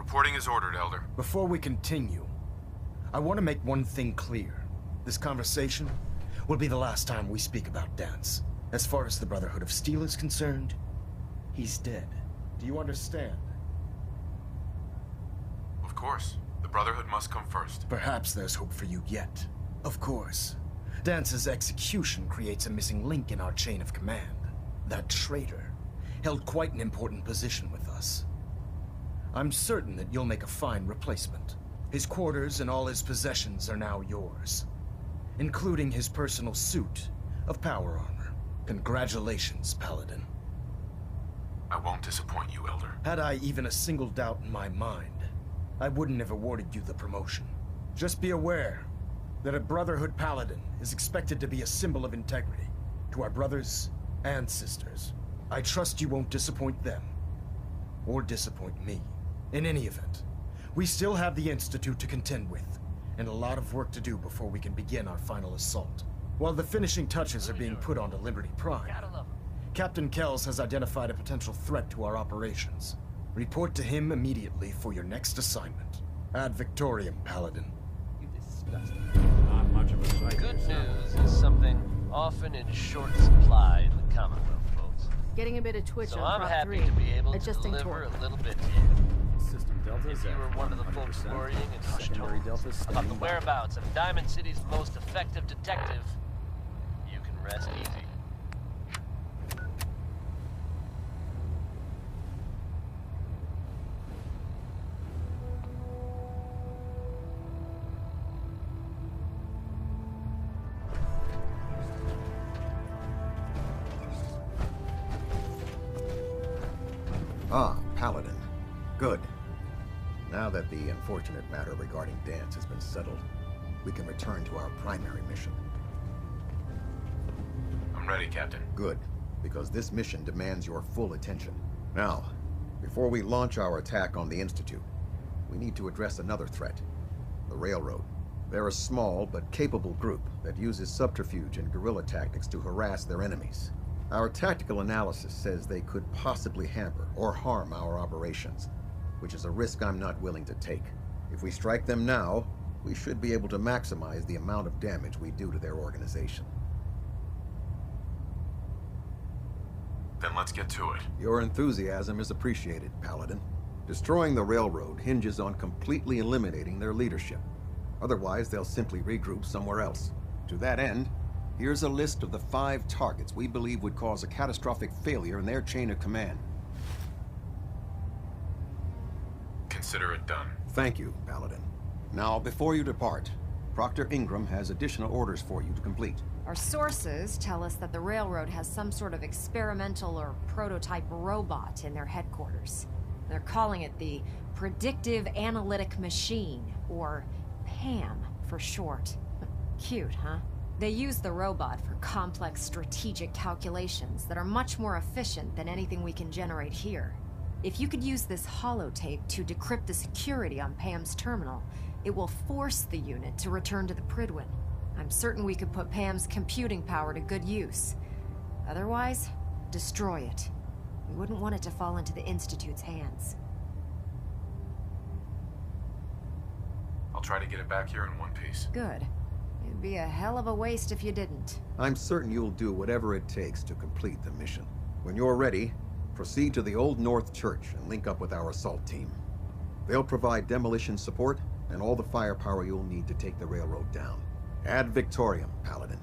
Reporting is ordered, Elder. Before we continue, I want to make one thing clear. This conversation will be the last time we speak about Dance. As far as the Brotherhood of Steel is concerned, he's dead. Do you understand? Of course. The Brotherhood must come first. Perhaps there's hope for you yet. Of course. Dance's execution creates a missing link in our chain of command. That traitor held quite an important position with us. I'm certain that you'll make a fine replacement. His quarters and all his possessions are now yours, including his personal suit of power armor. Congratulations, Paladin. I won't disappoint you, Elder. Had I even a single doubt in my mind, I wouldn't have awarded you the promotion. Just be aware that a Brotherhood Paladin is expected to be a symbol of integrity to our brothers and sisters. I trust you won't disappoint them, or disappoint me. In any event, we still have the Institute to contend with, and a lot of work to do before we can begin our final assault. While the finishing touches are being put onto Liberty Prime, Captain Kells has identified a potential threat to our operations. Report to him immediately for your next assignment. Ad Victoriam, Paladin. You disgusting. Not much of a sight. Good news is something often in short supply in the Commonwealth, folks. Getting a bit of twitch So on I'm Prop happy 3. to be able to Adjusting deliver torque. a little bit to you. System Delta If you were one of the folks worrying and Secondary Delta about the standing by. whereabouts of Diamond City's most effective detective, you can rest easy. Ah, Paladin. Good. Now that the unfortunate matter regarding Dance has been settled, we can return to our primary mission. I'm ready, Captain. Good, because this mission demands your full attention. Now, before we launch our attack on the Institute, we need to address another threat, the RailRoad. They're a small but capable group that uses subterfuge and guerrilla tactics to harass their enemies. Our tactical analysis says they could possibly hamper or harm our operations, which is a risk I'm not willing to take. If we strike them now, we should be able to maximize the amount of damage we do to their organization. Then let's get to it. Your enthusiasm is appreciated, Paladin. Destroying the RailRoad hinges on completely eliminating their leadership. Otherwise, they'll simply regroup somewhere else. To that end, here's a list of the 5 targets we believe would cause a catastrophic failure in their chain of command. Consider it done. Thank you, Paladin. Now, before you depart, Proctor Ingram has additional orders for you to complete. Our sources tell us that the RailRoad has some sort of experimental or prototype robot in their headquarters. They're calling it the Predictive Analytic Machine, or PAM for short. Cute, huh? They use the robot for complex strategic calculations that are much more efficient than anything we can generate here. If you could use this holotape to decrypt the security on Pam's terminal, it will force the unit to return to the Pridwin. I'm certain we could put Pam's computing power to good use. Otherwise, destroy it. We wouldn't want it to fall into the Institute's hands. I'll try to get it back here in one piece. Good. It'd be a hell of a waste if you didn't. I'm certain you'll do whatever it takes to complete the mission. When you're ready, proceed to the Old North Church and link up with our assault team. They'll provide demolition support and all the firepower you'll need to take the RailRoad down. Ad Victoriam, Paladin.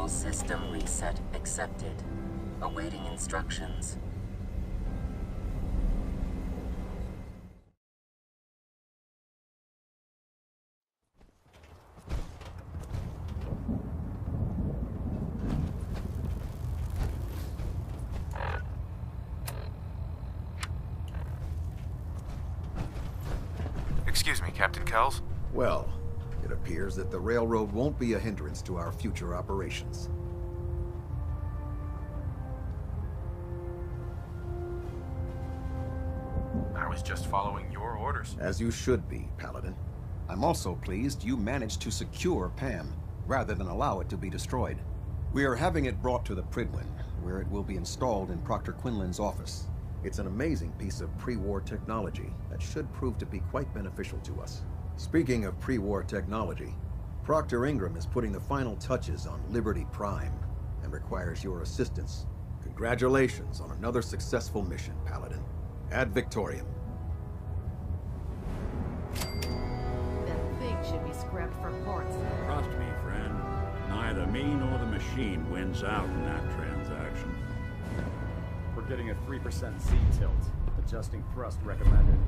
Full system reset accepted. Awaiting instructions. Excuse me, Captain Kells? Well, it appears that the railroad won't be a hindrance to our future operations. I was just following your orders. As you should be, Paladin. I'm also pleased you managed to secure Pam, rather than allow it to be destroyed. We are having it brought to the Pridwin, where it will be installed in Proctor Quinlan's office. It's an amazing piece of pre-war technology that should prove to be quite beneficial to us. Speaking of pre-war technology, Proctor Ingram is putting the final touches on Liberty Prime and requires your assistance. Congratulations on another successful mission, Paladin. Ad Victoriam. That thing should be scrapped for parts. Trust me, friend. Neither me nor the machine wins out in that transaction. We're getting a 3% Z tilt. Adjusting thrust recommended.